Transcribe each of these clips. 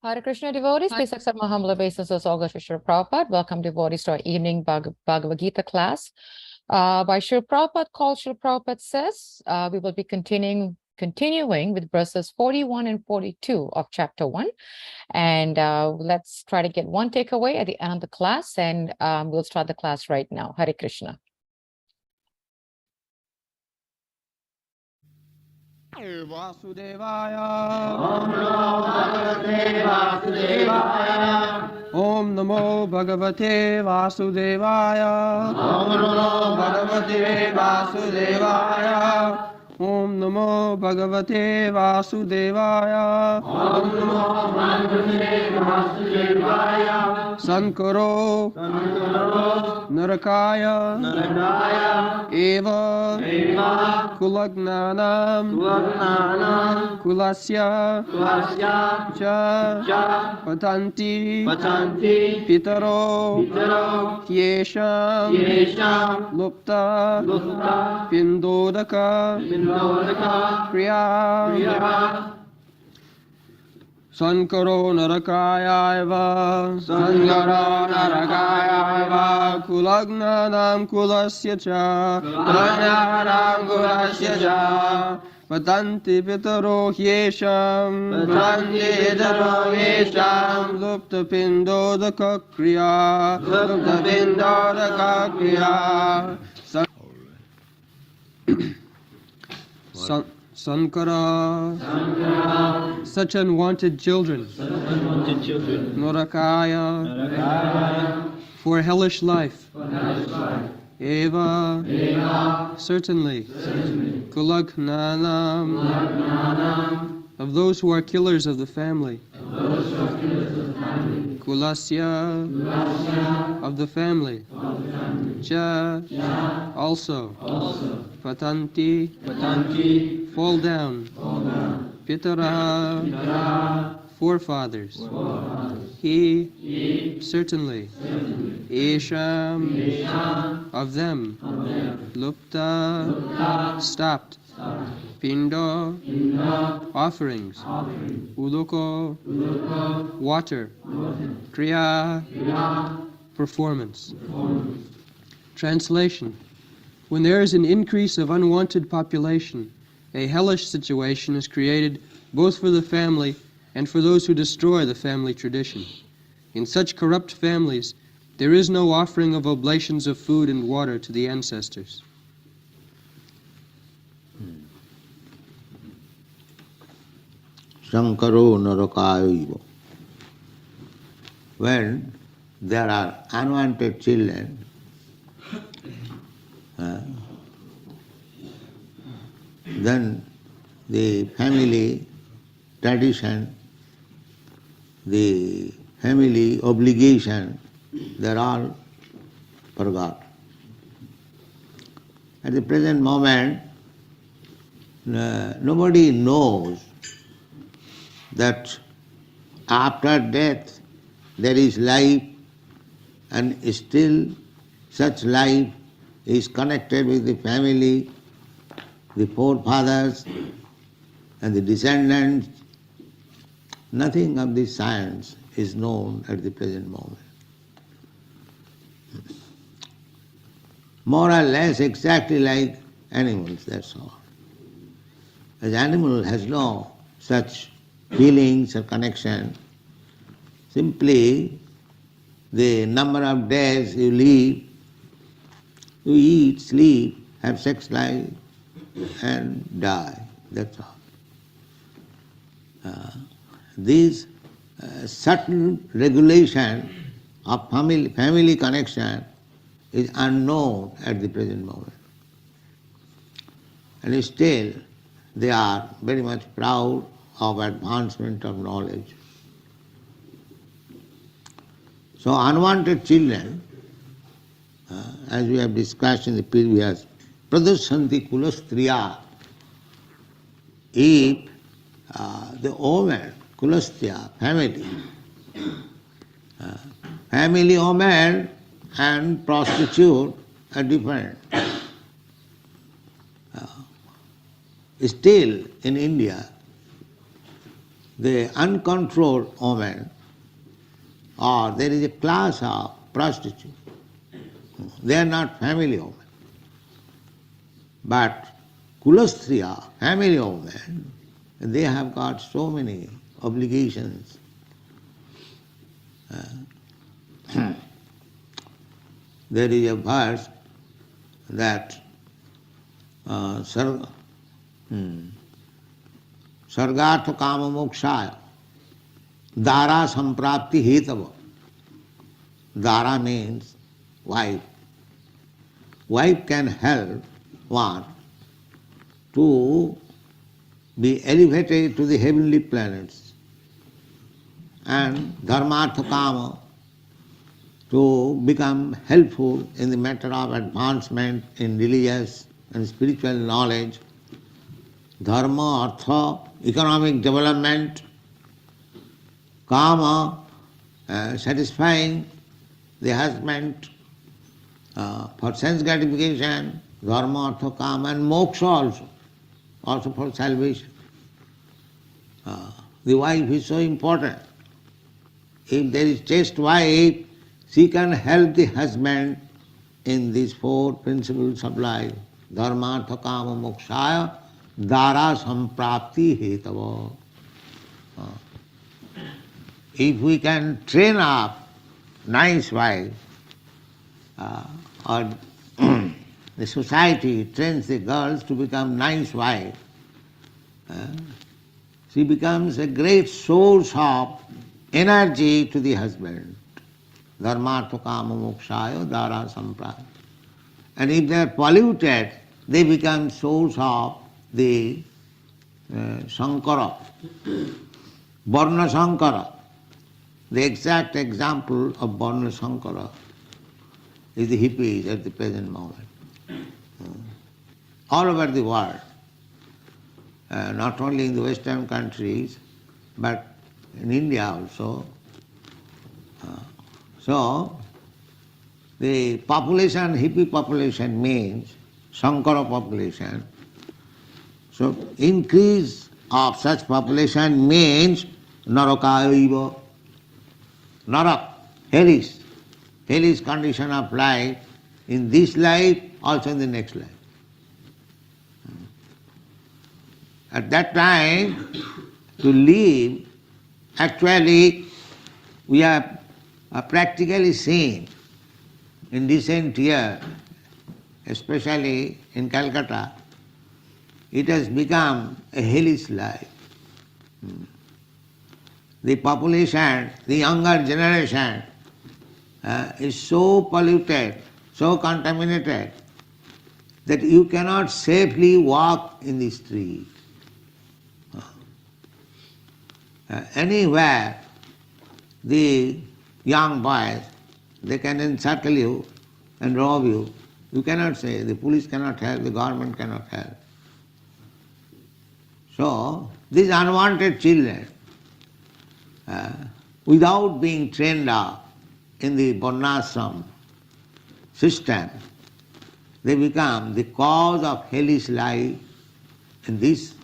Hare Krishna devotees, please accept my humble obeisances, Olga Srila Prabhupada. Welcome devotees to our evening Bhagavad Gita class. By Srila Prabhupada called Srila Prabhupada says, we will be continuing with verses 41 and 42 of chapter 1. And let's try to get one takeaway at the end of the class, and we'll start the class right now. Hare Krishna. Vasudevaya Om Namo Bhagavate Vasudevaya Om Namo Bhagavate Vasudevaya Om Namo Bhagavate Vasudevaya Om Namo Bhagavate Vasudevaya Sankaro Narakaya Eva Kulagnanam Kulasya Cha Patanti Pitaro Hyesham Lupta Pindodaka Kriya Sankaro Narakaya Eva Kulagnanam Kulasya Cha Patanti Pitaro Hyesham Lupta Pindodaka Kriya Sankara, such unwanted children, Norakaya, for hellish life, Eva, certainly, Kulagnanam, of those who are killers of the family, Kulasya, of the family, Cha, also, Patanti, fall down, Pitara, forefathers, He, certainly, Esham, of them, Lupta, stopped, Pindo, offerings, Udoko, water, Kriya, performance. Translation: when there is an increase of unwanted population, a hellish situation is created both for the family and for those who destroy the family tradition. In such corrupt families, there is no offering of oblations of food and water to the ancestors. Sankaro Narakaya. When there are unwanted children, then the family tradition, the family obligation, they are all forgot. At the present moment, nobody knows that after death there is life, and still such life is connected with the family, the forefathers and the descendants. Nothing of this science is known at the present moment. More or less exactly like animals, that's all. As animal has no such feelings or connection, simply the number of days you live, you eat, sleep, have sex life, and die. That's all. This certain regulation of family connection is unknown at the present moment. And still they are very much proud of advancement of knowledge. So unwanted children, as we have discussed in the previous, pradushanti kulastriya. If the woman, kulastya, family woman and prostitute are different. Still in India, the uncontrolled woman, or there is a class of prostitutes. They are not family women. But Kulastriya, family women, they have got so many obligations. There is a verse that Sargartha Kama Mokshaya Dara Samprapti Hetava. Dara means wife. Wife can help one to be elevated to the heavenly planets, and Dharmartha Kama to become helpful in the matter of advancement in religious and spiritual knowledge, Dharma, Artha, economic development, Kama, satisfying the husband for sense gratification, Dharma, Artha, Kama, and Moksha also for salvation. The wife is so important. If there is chaste wife, she can help the husband in these four principles of life. Dharma, Artha, Kama, Mokshaya, Dara Samprapti Hetava. If we can train up nice wife, or the society trains the girls to become nice wife, she becomes a great source of energy to the husband. Dharmartha Kama Mokshaya Dara Samprapti. And if they are polluted, they become source of the Sankara, Varna Sankara. The exact example of Varna Sankara is the hippies at the present moment. All over the world, not only in the Western countries, but in India also. So, the population, hippie population means Sankara population. So, increase of such population means Narakaiva. Narak, hellish condition of life in this life, also in the next life. At that time, to live, actually, we have practically seen in recent years, especially in Calcutta, it has become a hellish life. The population, the younger generation is so polluted, so contaminated, that you cannot safely walk in the street. Anywhere, the young boys, they can encircle you and rob you. You cannot say, the police cannot help, the government cannot help. So, these unwanted children, without being trained up in the varnashram system, they become the cause of hellish life in this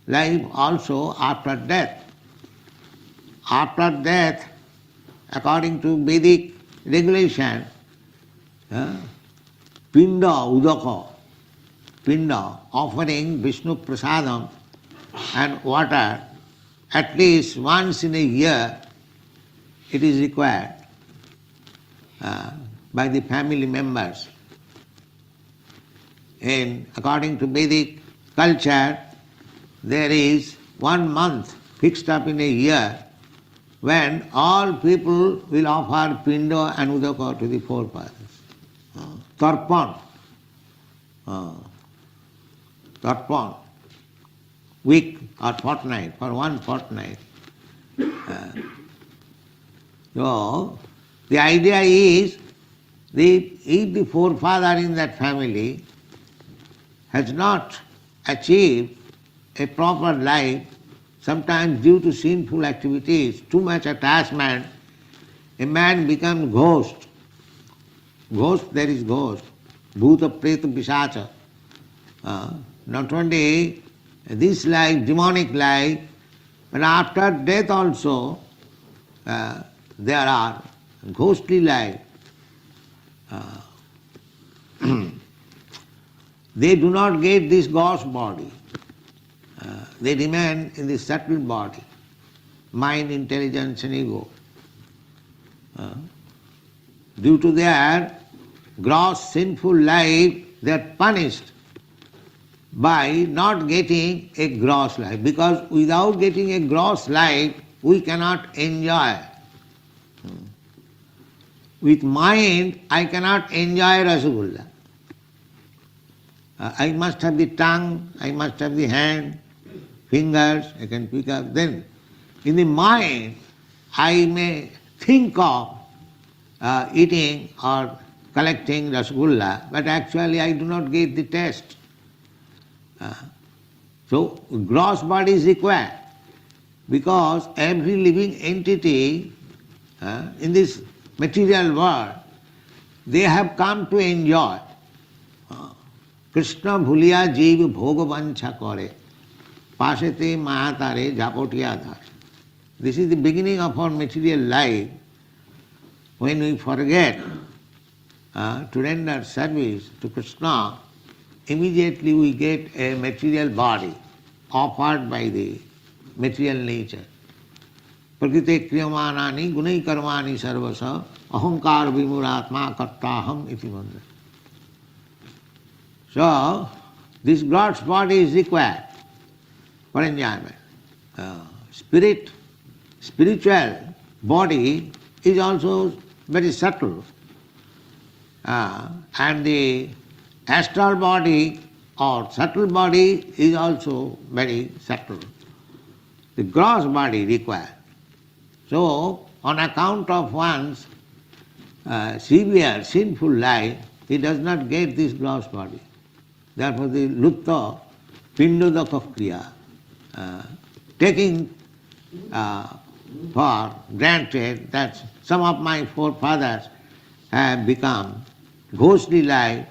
life also after death. After death, according to Vedic regulation, Pinda Udaka, Pinda, offering Vishnu Prasadam and water at least once in a year, it is required by the family members. And according to Vedic culture, there is 1 month fixed up in a year when all people will offer Pinda and Udaka to the forefathers. Tarpan. Tarpan. Week or fortnight, for 1 fortnight. So, the idea is, if the forefather in that family has not achieved a proper life, sometimes due to sinful activities, too much attachment, a man becomes ghost. Ghost, there is ghost. Bhuta, Preta, Pisacha. Not only this life, demonic life, but after death also there are ghostly life. They do not get this ghost body. They remain in the subtle body, mind, intelligence and ego. Due to their gross sinful life, they are punished by not getting a gross life. Because without getting a gross life, we cannot enjoy. With mind, I cannot enjoy Rasagulla. I must have the tongue, I must have the hand, fingers, I can pick up. Then in the mind, I may think of eating or collecting Rasagulla, but actually I do not get the taste. So gross body is required, because every living entity in this material world, they have come to enjoy. Krishna bhuliya jeev bhoga vancha kare, pasete mahatare japotiya dhar. This is the beginning of our material life. When we forget to render service to Krishna, immediately we get a material body offered by the material nature. Prakrite kriyamanani gunai karmani sarvasa ahankar vimuratma kartaham iti mantra. So, this God's body is required for enjoyment. Spiritual body is also very subtle. And the astral body or subtle body is also very subtle. The gross body required. So, on account of one's severe sinful life, he does not get this gross body. Therefore, the lupta pindodaka kriya, taking for granted that some of my forefathers have become ghostly life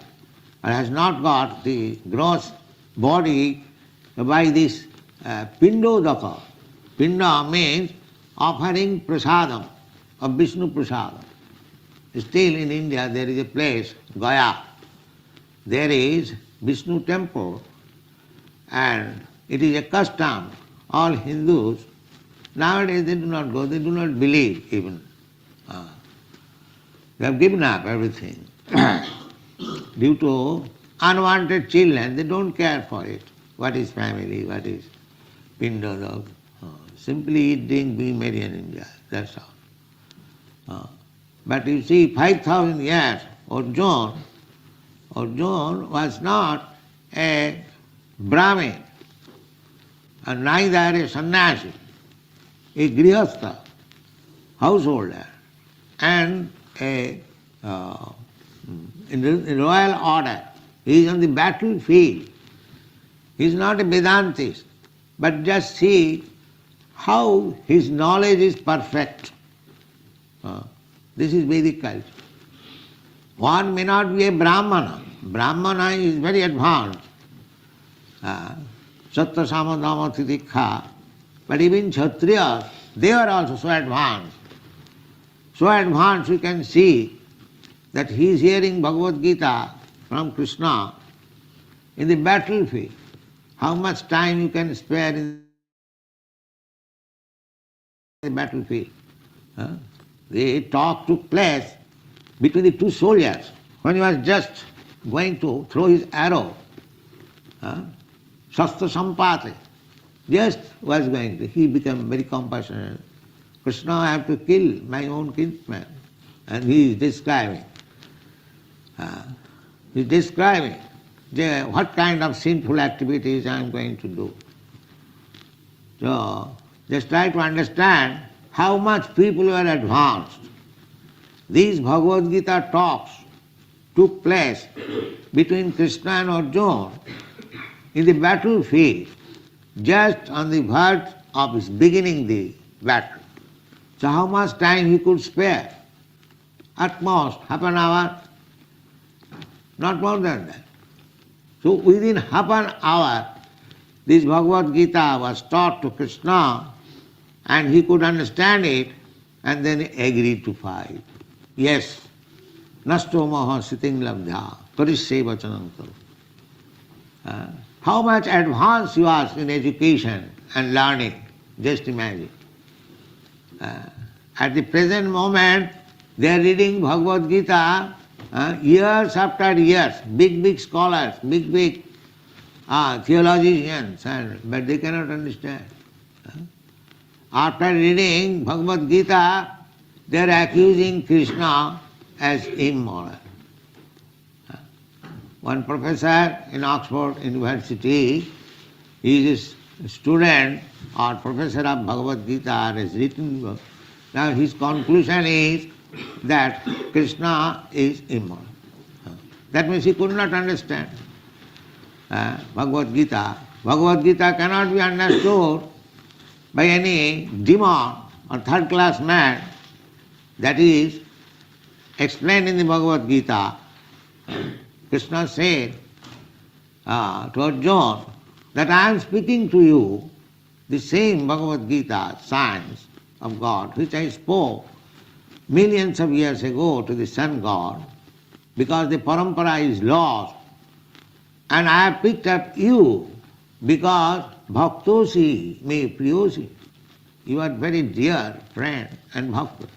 and has not got the gross body by this pindodaka. Pinda means offering prasadam of Vishnu prasadam. Still in India there is a place, Gaya. There is Vishnu temple, and it is a custom. All Hindus, nowadays they do not go, they do not believe even. They have given up everything. Due to unwanted children, they don't care for it. What is family, what is pinda, simply eat, drink, be merry and enjoy, that's all. But you see, 5,000 years, Arjuna was not a Brahmin, and neither a sannyasi, a grihastha, householder, and in royal order. He is on the battlefield. He is not a Vedantist, but just see how his knowledge is perfect. This is Vedic culture. One may not be a Brahmana. Brahmana is very advanced. Sattva Samadama Titikha. But even Kshatriyas, they are also so advanced. So advanced you can see that he is hearing Bhagavad Gita from Krishna in the battlefield. How much time you can spare in the battlefield? The talk took place between the two soldiers when he was just going to throw his arrow. Shastra Sampate, just was going to. He became very compassionate. Krishna, I have to kill my own kinsman. And he is describing. What kind of sinful activities I am going to do. So, just try to understand how much people were advanced. These Bhagavad Gita talks took place between Krishna and Arjuna in the battlefield, just on the verge of his beginning the battle. So how much time he could spare? At most half an hour, not more than that. So within half an hour, this Bhagavad Gita was taught to Krishna and he could understand it and then agreed to fight. Yes, nasto moha siting labdha karishye vachanam karo. How much advanced he was in education and learning, just imagine. At the present moment, they are reading Bhagavad Gita years after years, big scholars, big theologians, but they cannot understand. After reading Bhagavad Gita, they are accusing Krishna as immoral. One professor in Oxford University, he is a student or professor of Bhagavad Gita, has written book. Now his conclusion is that Krishna is immoral. That means he could not understand Bhagavad Gita. Bhagavad Gita cannot be understood by any demon or third-class man. That is explained in the Bhagavad Gita. Krishna said to Arjuna that I am speaking to you the same Bhagavad Gita, science of God, which I spoke millions of years ago to the sun god, because the parampara is lost, and I have picked up you because bhaktosi me priyosi. You are very dear friend and bhakta.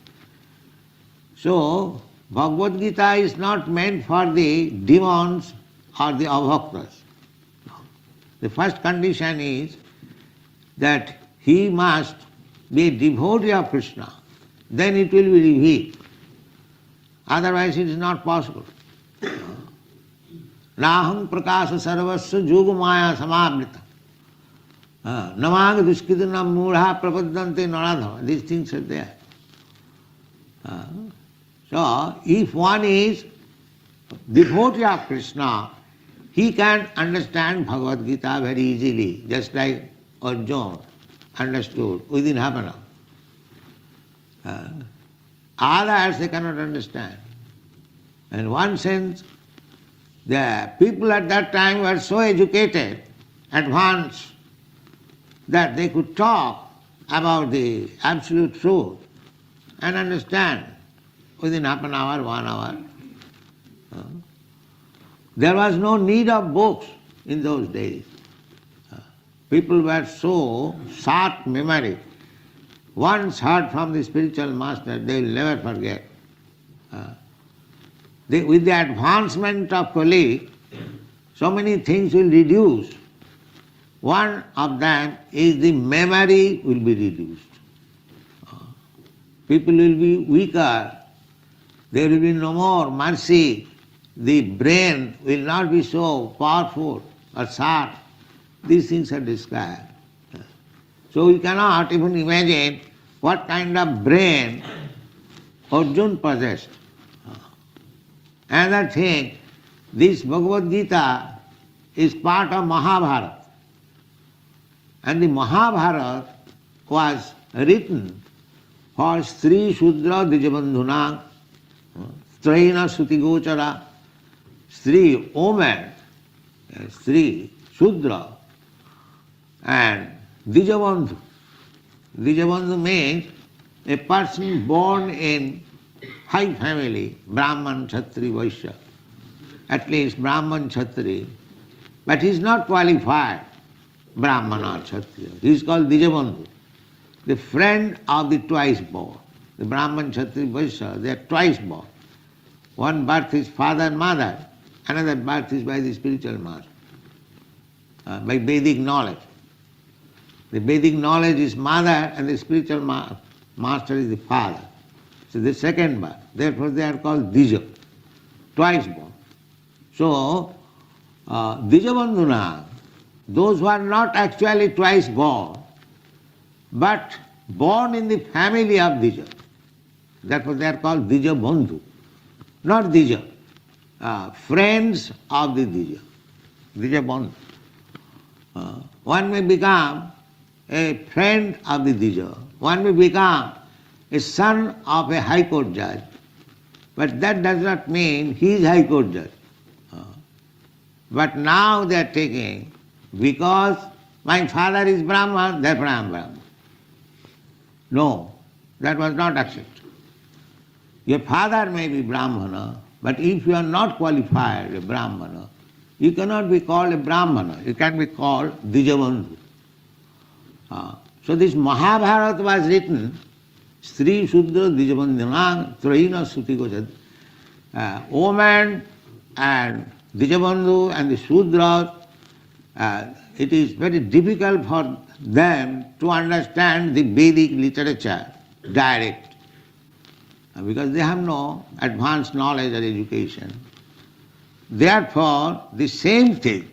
So, Bhagavad Gita is not meant for the demons or the abhaktas. The first condition is that he must be a devotee of Krishna. Then it will be revealed. Otherwise it is not possible. Naham prakasa sarvasya yoga maya samavrita. Namag duskidana mudha prapadante naradha. These things are there. So, if one is devotee of Krishna, he can understand Bhagavad Gita very easily, just like Arjuna understood within half an hour. Others they cannot understand. In one sense, the people at that time were so educated, advanced, that they could talk about the absolute truth and understand within half an hour, 1 hour. There was no need of books in those days. People were so short memory. Once heard from the spiritual master, they will never forget. With the advancement of Kali, so many things will reduce. One of them is the memory will be reduced. People will be weaker. There will be no more mercy. The brain will not be so powerful or sharp. These things are described. So we cannot even imagine what kind of brain Arjuna possessed. Another thing, this Bhagavad Gita is part of Mahabharata. And the Mahabharata was written for Sri Shudra Dijabandhuna, Straina Sutigochara, Sri woman, Sri Shudra, and Dijabandhu. Dijabandhu means a person born in high family, Brahman, Kshatri, Vaishya, at least Brahman, Kshatri, but he is not qualified Brahman or Kshatriya. He is called Dijabandhu, the friend of the twice born. The Brahman, Kshatri, Vaishya, they are twice born. One birth is father and mother, another birth is by the spiritual master, by Vedic knowledge. The Vedic knowledge is mother and the spiritual master is the father. So the second birth. Therefore they are called Dija, twice born. So, Dijabandhuna, those who are not actually twice born, but born in the family of Dija. Therefore they are called Dija Bandhu, not Dija. Friends of the Dija, Dija Bandhu. One may become a friend of the Dija. One may become a son of a high court judge. But that does not mean he is high court judge. But now they are taking, because my father is Brahman, therefore I am Brahman. No, that was not accepted. Your father may be Brahmana, but if you are not qualified a Brahmana, you cannot be called a Brahmana. You can be called Dijabandhu. So this Mahabharata was written, Sri Sudra Dijabandhanang Traina Suti Gojad. Woman and Dijabandhu and the Sudras, it is very difficult for them to understand the Vedic literature direct, because they have no advanced knowledge or education. Therefore, the same thing,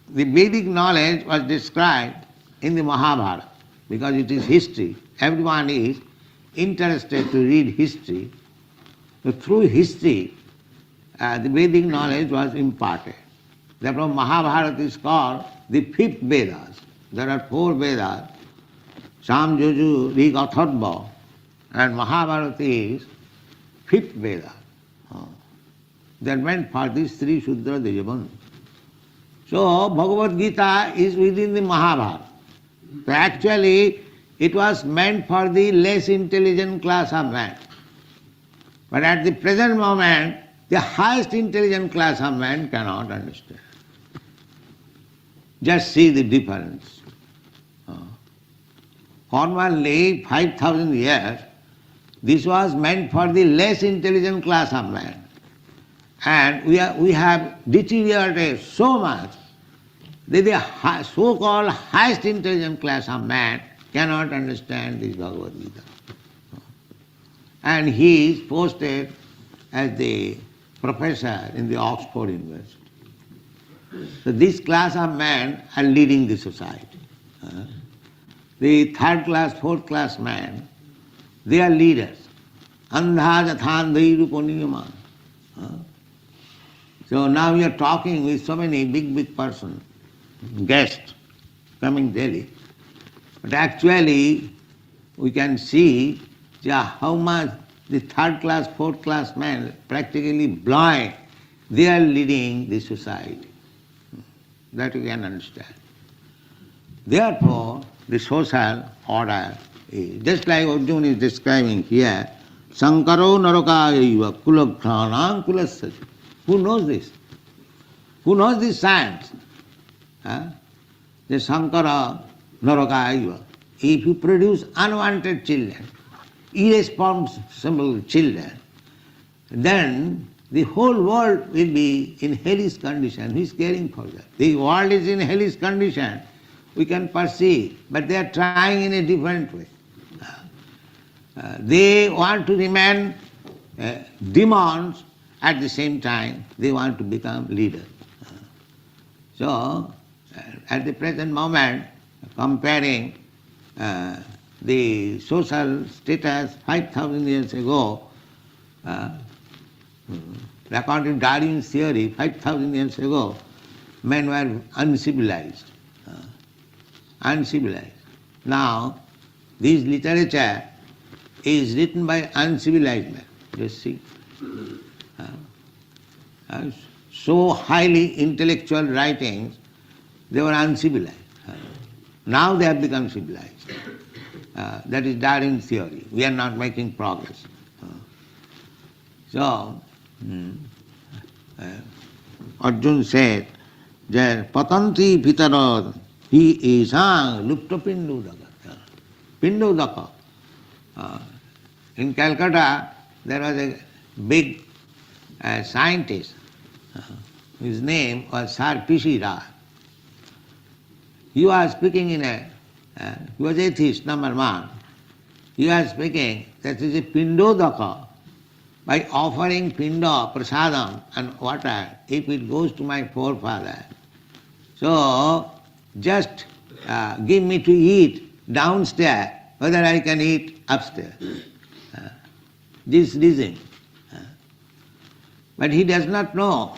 the Vedic knowledge was described in the Mahabharata, because it is history. Everyone is interested to read history. So through history, the Vedic knowledge was imparted. Therefore, Mahabharata is called the fifth Vedas. There are four Vedas, Sam, Juju, Rig, Atharva, and Mahabharata is fifth Veda. They are meant for these three Shudra Dijabandhu. So, Bhagavad Gita is within the Mahabharata. So actually, it was meant for the less intelligent class of man. But at the present moment, the highest intelligent class of man cannot understand. Just see the difference. Formerly, 5,000 years, this was meant for the less intelligent class of man. And we have deteriorated so much that the so-called highest intelligent class of man cannot understand this Bhagavad Gita. And he is posted as the professor in the Oxford University. So this class of men are leading the society. The third class, fourth class men, they are leaders. Andha jathandhai ruponiyama. So now we are talking with so many big persons, guests coming daily. But actually we can see how much the third class, fourth class men, practically blind, they are leading the society. That you can understand. Therefore, the social order is, just like Arjuna is describing here, Sankaro Narakayaiva Kulabdhanam Kulasya. Who knows this? Who knows this science? The Sankara Narakayaiva. If you produce unwanted children, irresponsible children, then the whole world will be in hellish condition. Who is caring for that? The world is in hellish condition. We can perceive, but they are trying in a different way. They want to remain demons, at the same time they want to become leaders. So, at the present moment, comparing the social status 5,000 years ago, according to Darwin's theory, 5,000 years ago, men were uncivilized. Uncivilized. Now, this literature is written by uncivilized men. Just see. So highly intellectual writings, they were uncivilized. Now they have become civilized. That is Darwin's theory. We are not making progress. So, Arjuna said that Patanti Pitara he is Lupta Pindudaka. Pindudaka. In Calcutta, there was a big scientist. His name was Sir P.C. Rao. He was speaking he was atheist, number one. He was speaking that is a Pindodaka. By offering Pinda, Prasadam and water, if it goes to my forefather, so just give me to eat downstairs, whether I can eat upstairs. This reason. But he does not know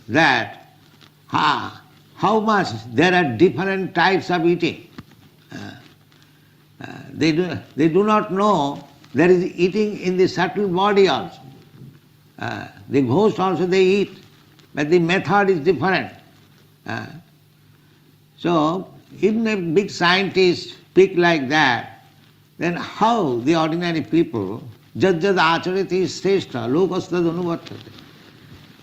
that how much there are different types of eating. They do not know there is eating in the subtle body also. The ghost also they eat, but the method is different. So Even if big scientists speak like that, then how the ordinary people, jad acharati shrestha, lokastad anuvartate.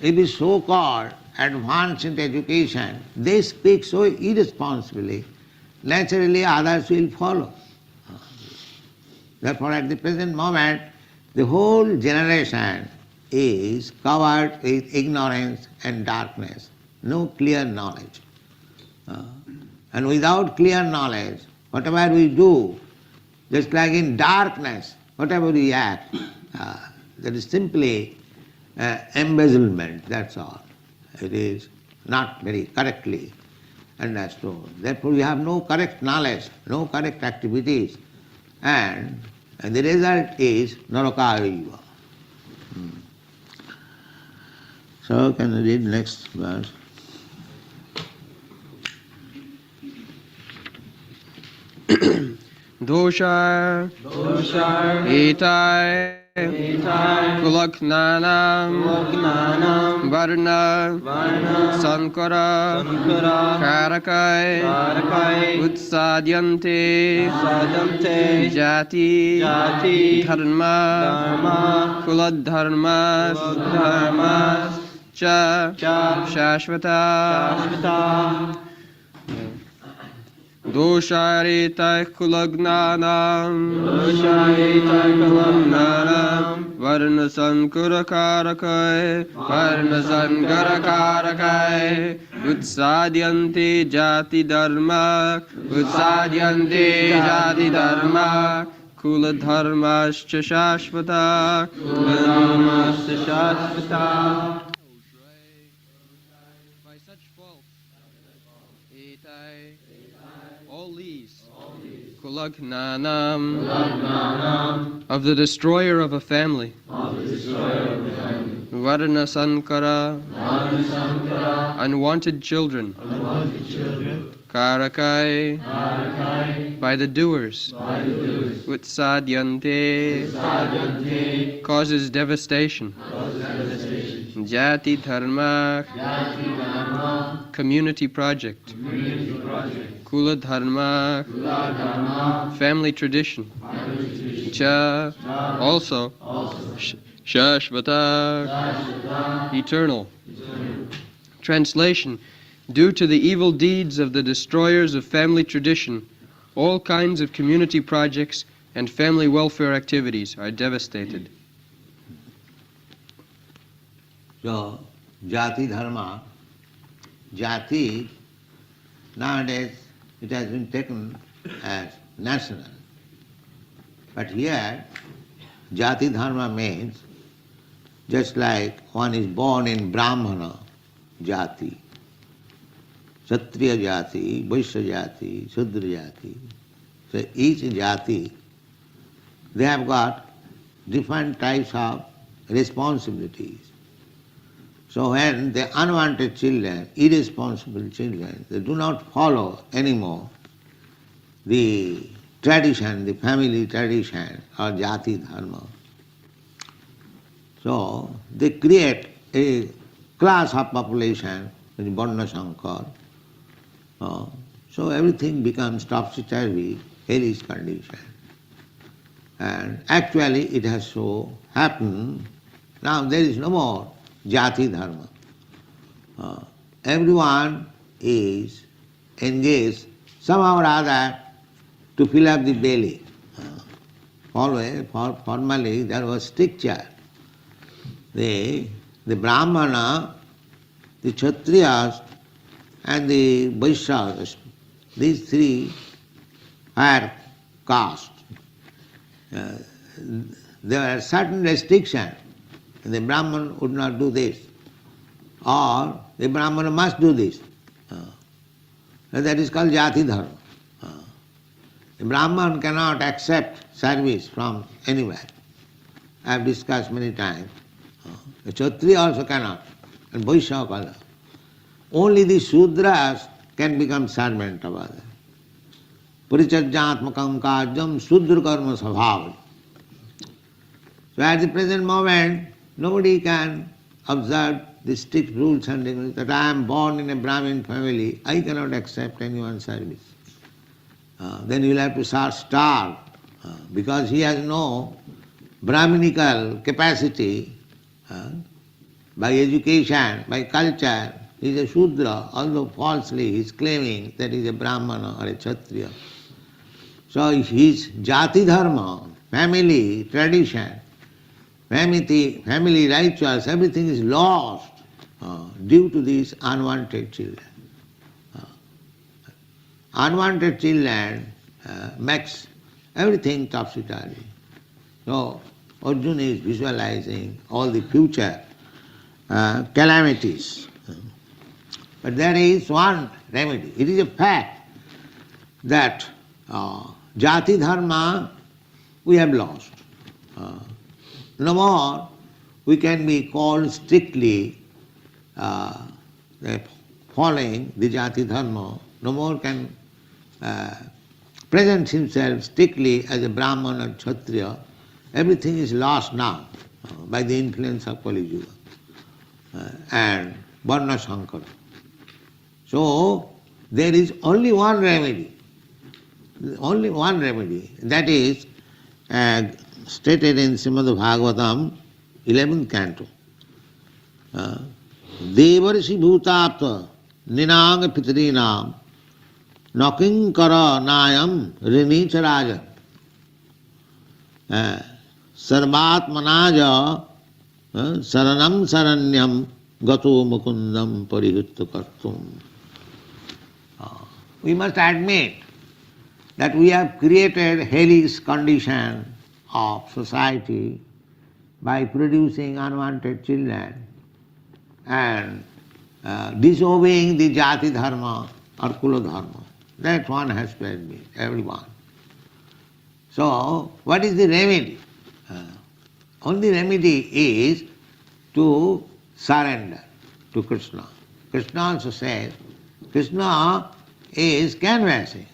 If the so-called advanced in education, they speak so irresponsibly, naturally others will follow. Therefore at the present moment, the whole generation is covered with ignorance and darkness, no clear knowledge. And without clear knowledge, whatever we do, just like in darkness, whatever we act, that is simply embezzlement, that's all. It is not very correctly understood. Therefore we have no correct knowledge, no correct activities, and the result is narakariva. So can you read next verse? Doshar Etai Kulaknanam Varna Sankara Karakai Utsadyante Jati Dharma Kuladharmas Cha Shashvata Dosharita Kulagnanam Varna Sankara Karakai Utsadyante Jati Dharma Kula Dharmascha Shashvata By such faults, all these, Kulagnanam, of the destroyer of a family, Varna Sankara, unwanted children, Karakai, by the doers, Utsadyante, causes devastation, Jati Dharma, community project, Kula Dharma, family tradition, Cha, also, Shashvata, eternal. Translation: due to the evil deeds of the destroyers of family tradition, all kinds of community projects and family welfare activities are devastated. So, Jati Dharma, Jati, nowadays it has been taken as national. But here, Jati Dharma means just like one is born in Brahmana Jati, Kshatriya Jati, Vaishya Jati, Shudra Jati. So each Jati, they have got different types of responsibilities. So when the unwanted children, irresponsible children, they do not follow anymore the tradition, the family tradition or Jati Dharma. So they create a class of population, which is Varna Sankar. So everything becomes topsy-turvy, hellish condition. And actually it has so happened, now there is no more Jati Dharma. Everyone is engaged somehow or other to fill up the belly. Formerly there was stricture. The Brahmana, the Kshatriyas and the Vaishyas, these three are caste. There were certain restrictions. The Brahman would not do this, or the Brahmana must do this. That is called Jati Dharma. The Brahman cannot accept service from anywhere. I have discussed many times. The Kshatriya also cannot, and Vaishya cannot. Only the Shudras can become servant of others. Parichajyatmakam kajam Shudra karma sabhav. So at the present moment, nobody can observe the strict rules and regulations that I am born in a Brahmin family, I cannot accept anyone's service. then you will have to starve because he has no Brahminical capacity. By education, by culture, he is a Shudra, although falsely he is claiming that he is a Brahmana or a Kshatriya. So his jati dharma, family, tradition, family rituals, everything is lost due to these unwanted children. Unwanted children makes everything topsy-turvy. So Arjuna is visualizing all the future calamities. But there is one remedy. It is a fact that jati dharma we have lost. No more we can be called strictly following the jati dharma. No more can present himself strictly as a Brahman or Kshatriya. Everything is lost now by the influence of Kali Yuga and Varna Sankara. So there is only one remedy. That is stated in Srimad Bhagavatam, 11th canto. Devarshi bhutapta ninang pitrinam nakinkara nayam rinicharaja sarvatmanaja saranam saranyam gato mukundam parihutta kartum. We must admit that we have created hellish condition of society by producing unwanted children and disobeying the jati dharma or kula dharma. That one has to admit, everyone. So, what is the remedy? Only remedy is to surrender to Krishna. Krishna also says, Krishna is canvassing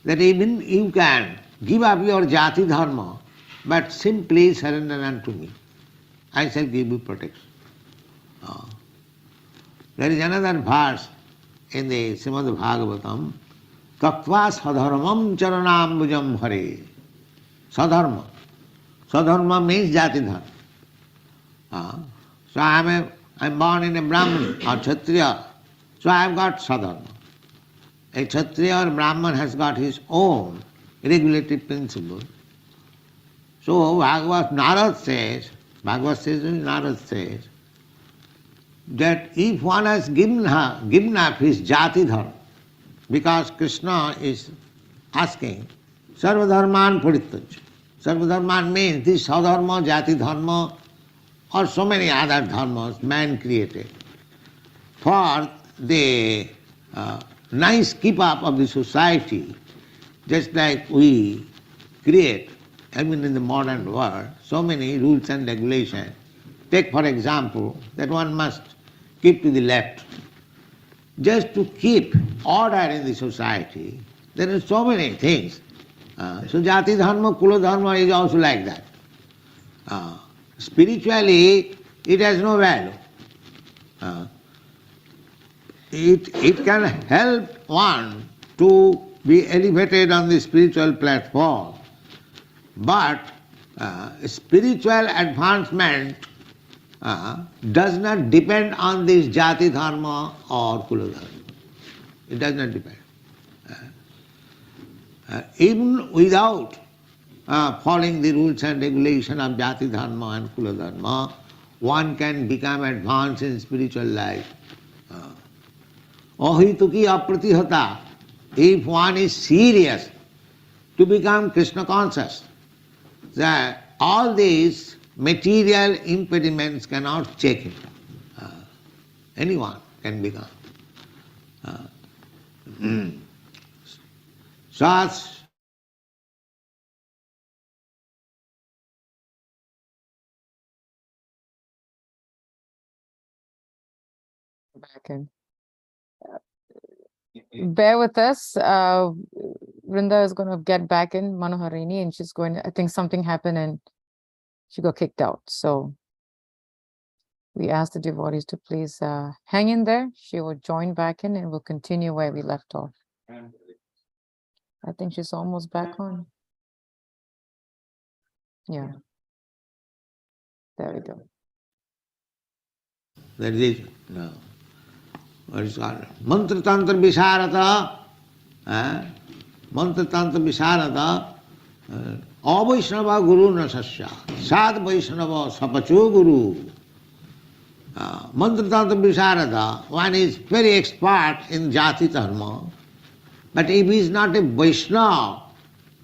that even you can give up your jati dharma, but simply surrender unto me. I shall give you protection. There is another verse in the Srimad Bhagavatam, Tattva sadharmam charanambujam hare. Sadharma. Sadharma means jati dharma. So I am born in a Brahman or Kshatriya, so I have got sadharma. A Kshatriya or Brahman has got his own regulative principle. So Narad says, Narad says, that if one has given up his jati dharma, because Krishna is asking, Sarva dharman parityajya. Sarva dharman means this sadharma, jati dharma, or so many other dharmas man created for the nice keep up of the society, just like we create, even in the modern world, so many rules and regulations. Take for example that one must keep to the left. Just to keep order in the society, there are so many things. So jati dharma, kula dharma is also like that. Spiritually, it has no value. It can help one to be elevated on the spiritual platform, but spiritual advancement does not depend on this jati dharma or kula dharma. It does not depend. Even without following the rules and regulations of jati dharma and kula dharma, one can become advanced in spiritual life. Ahituki apratihata, if one is serious to become Krishna conscious, that all these material impediments cannot check him. Anyone can become. Such Back in. Bear with us. Vrinda is going to get back in, Manoharini, and she's going to, I think something happened and she got kicked out. So we asked the devotees to please hang in there. She will join back in and we'll continue where we left off. I think she's almost back on. Yeah. There we go. That is what is called Mantra Tantra Visharata. Mantra Tantra Visharata. Avaishnava Guru Nasasya. Sad Vaishnava Sapacho Guru. Mantra Tantra Visharada, one is very expert in Jati Dharma, but if he is not a Vaishnava,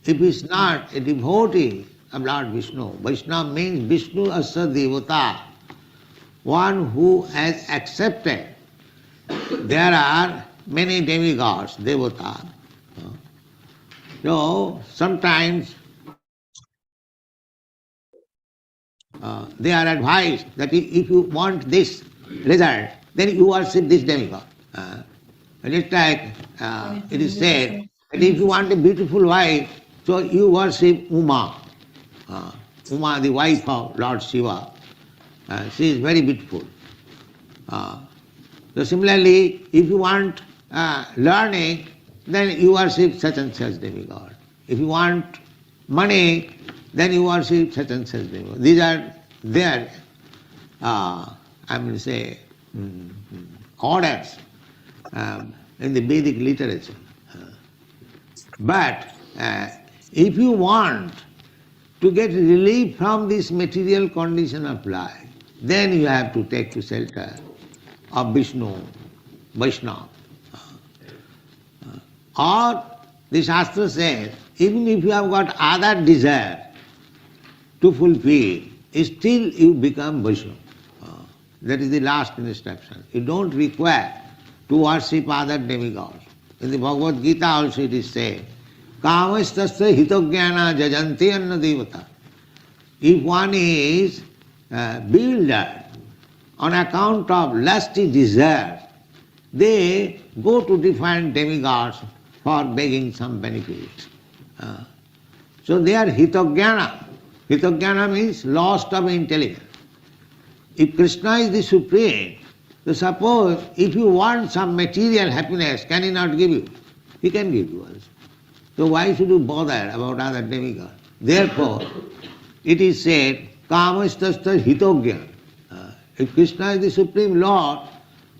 if he is not a devotee of Lord Vishnu, Vaishnava means Vishnu Asa Devata, one who has accepted. There are many demigods, Devata. So sometimes they are advised that if you want this result, then you worship this demigod. Just like it is said that if you want a beautiful wife, so you worship Uma. Uma, the wife of Lord Shiva. She is very beautiful. So similarly, if you want learning, then you worship such and such demigod. If you want money, then you worship such and such demigod. These are their, orders in the Vedic literature. But if you want to get relief from this material condition of life, then you have to take to shelter of Vishnu, Vaishnava. Or the Shastra says, even if you have got other desire to fulfill, still you become Vaishnava. That is the last instruction. You don't require to worship other demigods. In the Bhagavad Gita also it is said, Kamastasya hitogyana jajanti anna devata. If one is bewildered on account of lusty desire, they go to different demigods for begging some benefit. So they are hitogyana. Hitogyana means lost of intelligence. If Krishna is the Supreme, so suppose if you want some material happiness, can he not give you? He can give you also. So why should you bother about other demigods? Therefore, it is said, Kamastasya hitogyan. If Krishna is the Supreme Lord,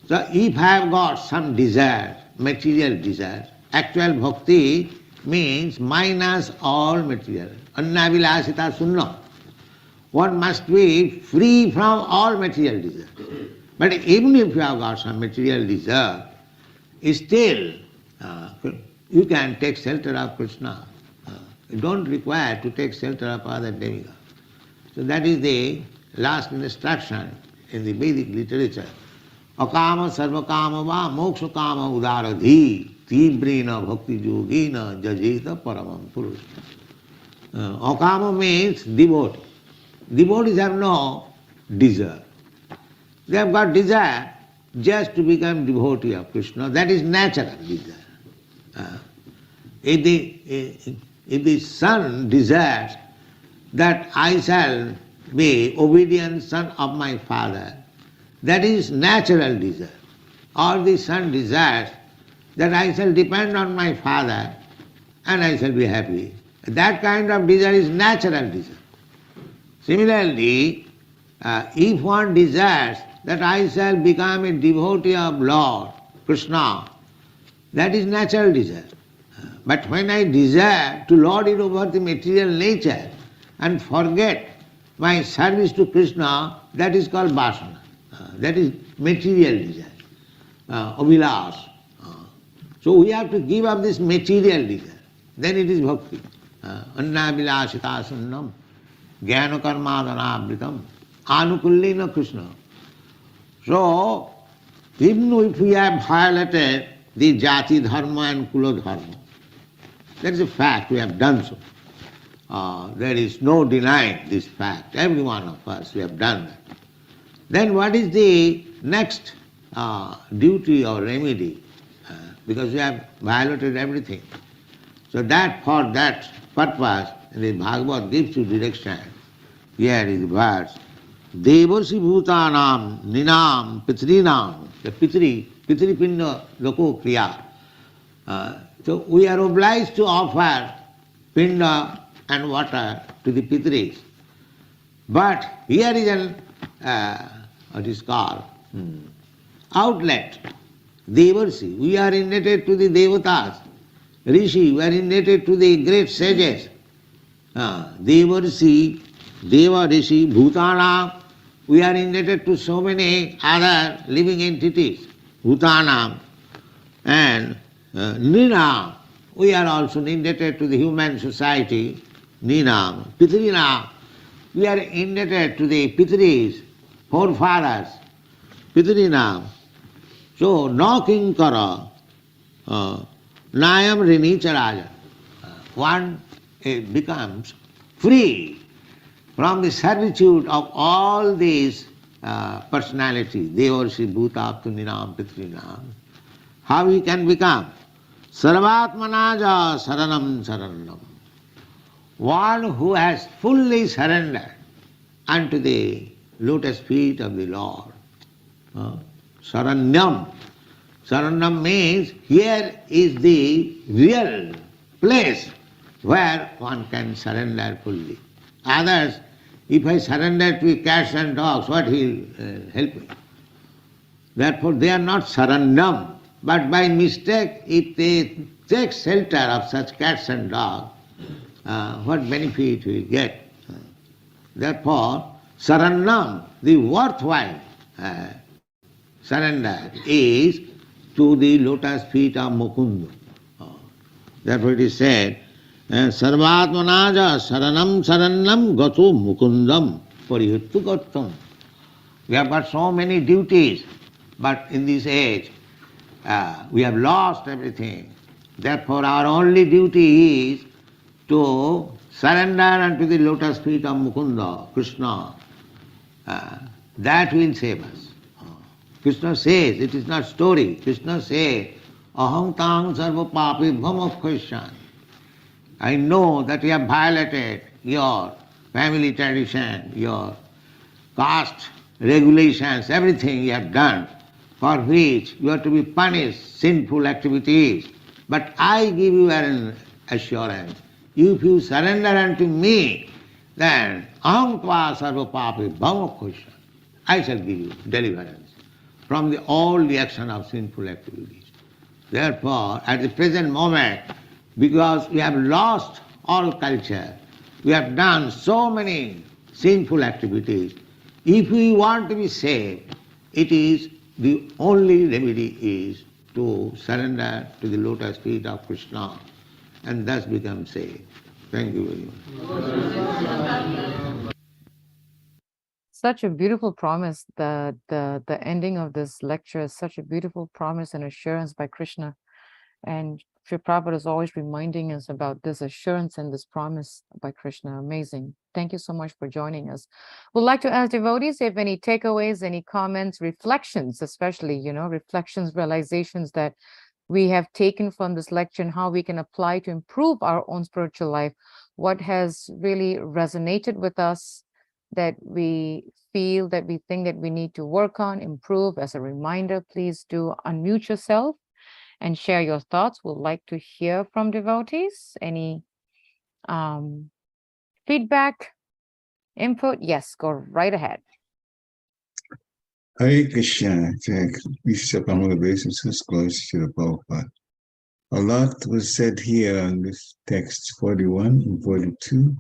so if I have got some desire, material desire, actual bhakti means minus all material. Annavilasita sunna. One must be free from all material desire. But even if you have got some material desire, still you can take shelter of Krishna. You don't require to take shelter of other demigods. So that is the last instruction in the Vedic literature. Akama sarvakama va moksha kama udaradhi tibrina bhakti yogina jajeta paramam purush. Akama means devotee. Devotees have no desire. They have got desire just to become devotee of Krishna. That is natural desire. If the son desires that I shall be obedient son of my father, that is natural desire. Or the son desires that I shall depend on my father and I shall be happy. That kind of desire is natural desire. Similarly, if one desires that I shall become a devotee of Lord Krishna, that is natural desire. But when I desire to lord it over the material nature and forget my service to Krishna, that is called vasana. That is material desire, abhilas. So we have to give up this material desire. Then it is bhakti. Anna vilasita sunnam, jnana karmadhanavritam, anukullena Krishna. So, even if we have violated the jati dharma and kula dharma, that is a fact, we have done so. There is no denying this fact. Every one of us, we have done that. Then what is the next duty or remedy? Because we have violated everything. So that for that purpose, the Bhagavad gives you direction. Here is the verse. Devarsi bhutanam ninam pitrinam. The pitri pinda loko kriya. So we are obliged to offer pinda and water to the Pitris. But here is an, what is called, outlet. Devarsi, we are indebted to the Devatas. Rishi, we are indebted to the great sages. Devarsi, Deva Rishi, Bhutanam, we are indebted to so many other living entities. Bhutanam and Ninam, we are also indebted to the human society. Ninam, Pitrinam, we are indebted to the Pitris, forefathers. Pitrinam. So, no kinkara, nayam rinicharaja. One becomes free from the servitude of all these personalities, Devarshi, Bhuta, Tuninam, Pitrinam. How he can become? Sarvatmanaja saranam saranam. One who has fully surrendered unto the lotus feet of the Lord. Saranyam. Saranyam means here is the real place where one can surrender fully. Others, if I surrender to cats and dogs, what will help me? Therefore they are not saranyam, but by mistake if they take shelter of such cats and dogs, what benefit will get? Therefore, saranyam, the worthwhile surrender is to the lotus feet of Mukunda. Therefore it is said, Sarvatmanaja saranam sarannam gato mukundam parihuttu gattam. We have got so many duties, but in this age we have lost everything. Therefore our only duty is to surrender unto the lotus feet of Mukunda, Krishna. That will save us. Krishna says, it is not story. Krishna says, aham tang sarva papi bhamokkhasyan. I know that you have violated your family tradition, your caste regulations, everything you have done, for which you are to be punished, sinful activities. But I give you an assurance. If you surrender unto me, then aham tva sarva papi bhamokkhasyan. I shall give you deliverance from all the action of sinful activities. Therefore, at the present moment, because we have lost all culture, we have done so many sinful activities, if we want to be saved, it is the only remedy is to surrender to the lotus feet of Krishna and thus become saved. Thank you very much. Such a beautiful promise. The ending of this lecture is such a beautiful promise and assurance by Krishna. And Sri Prabhupada is always reminding us about this assurance and this promise by Krishna. Amazing. Thank you so much for joining us. We'd like to ask devotees if any takeaways, any comments, reflections, especially, reflections, realizations that we have taken from this lecture and how we can apply to improve our own spiritual life. What has really resonated with us that we feel, that we think that we need to work on, improve. As a reminder, please do unmute yourself and share your thoughts. We'd like to hear from devotees. Any feedback, input? Yes, go right ahead. Hare Krishna. Peace upon the basis glories to the Prabhupada. A lot was said here on this text 41 and 42.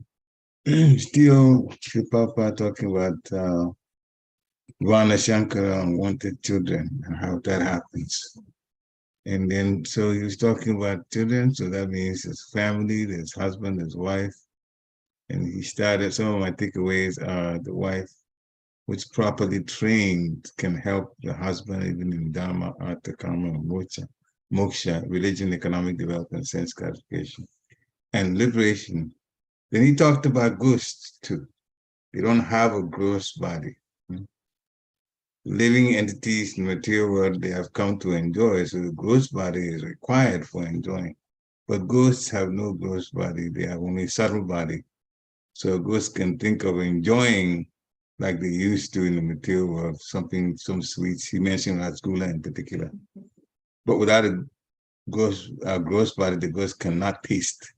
Still, Sri Prabhupada talking about Vana Shankara and wanted children, and how that happens. And then, so he was talking about children, so that means his family, his husband, his wife. And he started, some of my takeaways are the wife, which properly trained can help the husband even in Dharma, Artha, Karma, and Moksha, religion, economic development, sense gratification, and liberation. Then he talked about ghosts too. They don't have a gross body. Living entities in the material world, they have come to enjoy, so the gross body is required for enjoying. But ghosts have no gross body, they have only subtle body. So ghosts can think of enjoying like they used to in the material world, some sweets. He mentioned Rasgulla in particular, but without a gross body, the ghost cannot taste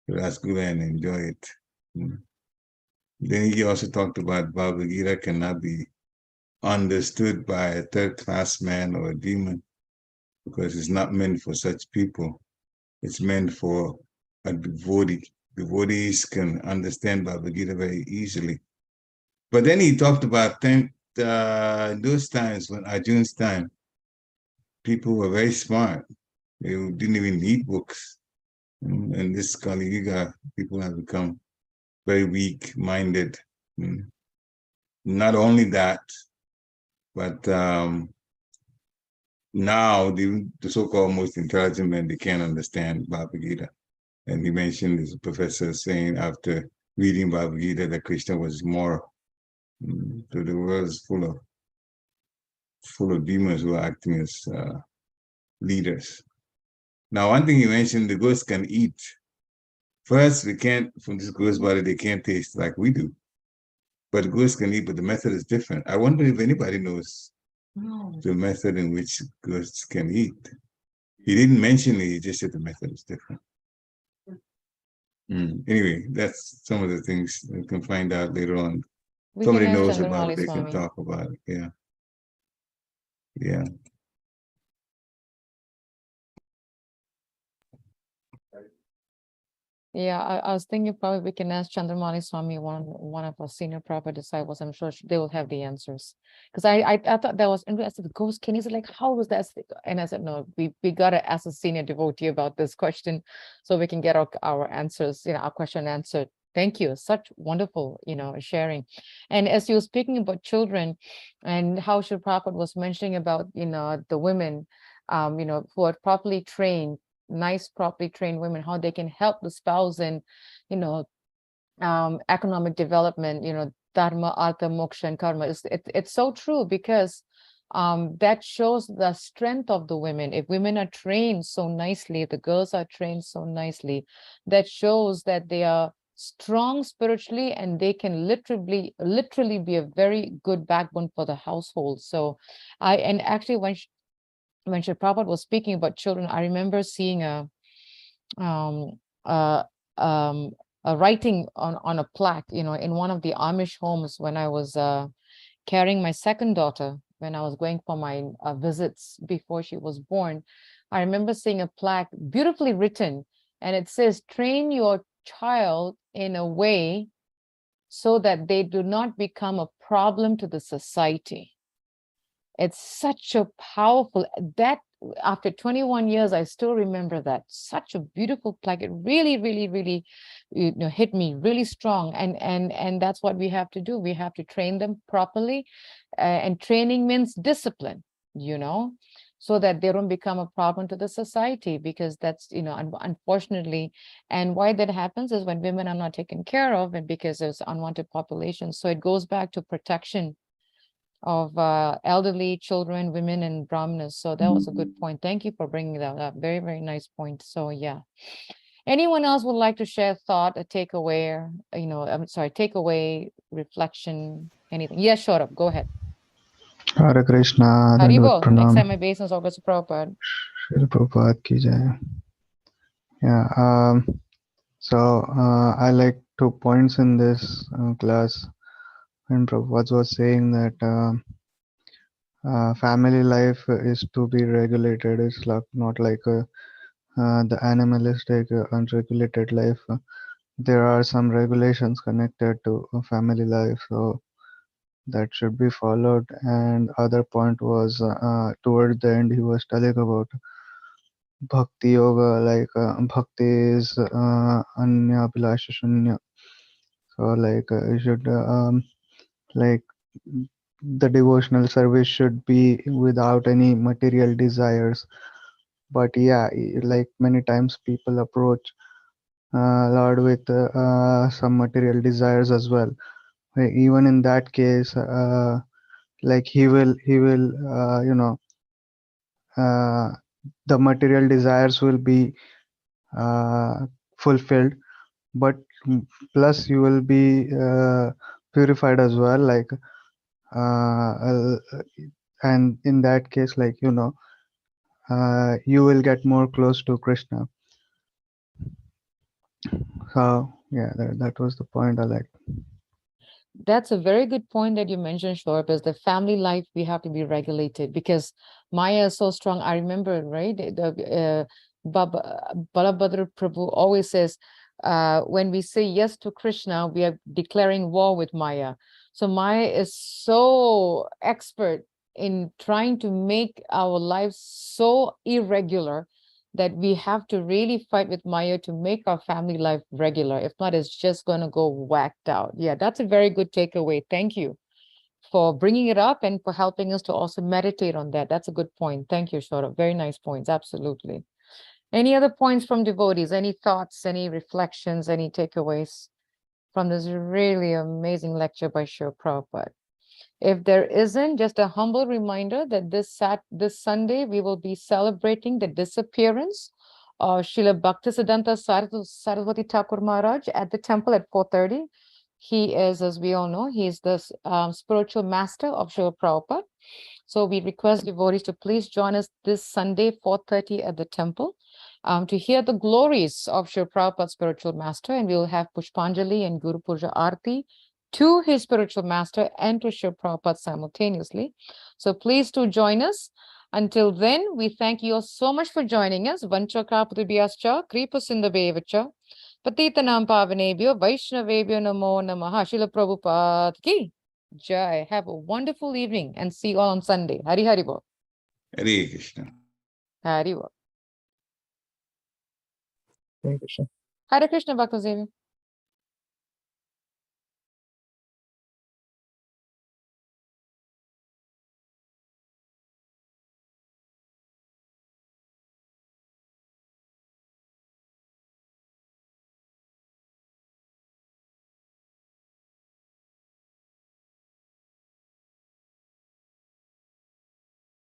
the rasgulla and enjoy it. Then he also talked about Bhagavad Gita cannot be understood by a third-class man or a demon because it's not meant for such people. It's meant for a devotee. Devotees can understand Bhagavad Gita very easily. But then he talked about those times when Arjun's time, people were very smart. They didn't even need books. And this Kali Yuga, people have become very weak-minded. Not only that, but now the so-called most intelligent men, they can't understand Bhagavad Gita. And he mentioned his professor saying after reading Bhagavad Gita that Krishna was moral. So the world is full of demons who are acting as leaders. Now, one thing you mentioned, the ghosts can eat. First, we can't, from this ghost body, they can't taste like we do. But ghosts can eat, but the method is different. I wonder if anybody knows the method in which ghosts can eat. He didn't mention it, he just said the method is different. Anyway, that's some of the things you can find out later on. Somebody knows about it, they can talk about it. Yeah. Yeah. Yeah, I was thinking probably we can ask Chandramani Swami, one of our senior Prabhupada disciples. I'm sure they will have the answers. Because I thought that was interesting. The ghost can, he's like, how was that? And I said, no, we gotta ask a senior devotee about this question so we can get our answers, our question answered. Thank you. Such wonderful, sharing. And as you were speaking about children and how Srila Prabhupada was mentioning about, the women, who are properly trained, properly trained women, how they can help the spouse in, economic development, dharma, artha, moksha, and karma. It's so true because that shows the strength of the women. If women are trained so nicely, if the girls are trained so nicely, that shows that they are strong spiritually and they can literally be a very good backbone for the household. So actually when Srila Prabhupada was speaking about children, I remember seeing a writing on a plaque, in one of the Amish homes when I was carrying my second daughter, when I was going for my visits before she was born. I remember seeing a plaque beautifully written, and it says, train your child in a way so that they do not become a problem to the society. It's such a powerful, that after 21 years, I still remember that. Such a beautiful plaque. It really, really, really, hit me really strong. And that's what we have to do. We have to train them properly. And training means discipline, so that they don't become a problem to the society, because that's, unfortunately, and why that happens is when women are not taken care of, and because there's unwanted population. So it goes back to protection of elderly, children, women, and brahmanas. So that was a good point. Thank you for bringing that up. Very, very nice point. So yeah. Anyone else would like to share thought, a takeaway, takeaway, reflection, anything? Yes, shut up. Go ahead. Hare Krishna, Haribo. Pranam. Next time my obeisance offers to Prabhupada. Srila Prabhupada ki jai. Yeah, so I like 2 points in this class. When Prabhupada was saying that family life is to be regulated. It's not like the animalistic, unregulated life. There are some regulations connected to family life, so that should be followed. And other point was toward the end, he was telling about bhakti yoga, like bhakti is anya abhilasha shunya. So like you should like the devotional service should be without any material desires. But yeah, like many times people approach Lord with some material desires as well. Even in that case, like he will the material desires will be fulfilled, but plus you will be purified as well, like and in that case, like you will get more close to Krishna. So yeah, that was the point I liked. That's a very good point that you mentioned, Shorb, is the family life, we have to be regulated because Maya is so strong. I remember, right? Balabhadra Prabhu always says, when we say yes to Krishna, we are declaring war with Maya. So Maya is so expert in trying to make our lives so irregular that we have to really fight with Maya to make our family life regular. If not, it's just going to go whacked out. Yeah, that's a very good takeaway. Thank you for bringing it up and for helping us to also meditate on that. That's a good point. Thank you, Shora. Very nice points. Absolutely. Any other points from devotees? Any thoughts, any reflections, any takeaways from this really amazing lecture by Srila Prabhupada? If there isn't, just a humble reminder that this Sunday we will be celebrating the disappearance of Srila Bhaktisiddhanta Saraswati Thakur Maharaj at the temple at 4:30. He is, as we all know, he is the spiritual master of Srila Prabhupada. So we request devotees to please join us this Sunday, 4:30 at the temple, to hear the glories of Srila Prabhupada's spiritual master, and we will have Pushpanjali and Guru Puja Arti to his spiritual master and to Srila Prabhupada simultaneously. So please do join us. Until then, we thank you all so much for joining us. Vancha Krapatubhyascha, Kripa Sindhabevacha, Patitanam Pavanebhyo, Vaishnavebhyo Namo Namaha, Srila Prabhupada ki Jai. Have a wonderful evening and see you all on Sunday. Hari Hari Bol. Hare Krishna. Hari Bol. Thank you, sir. Hare Krishna, Bhakta Xavier.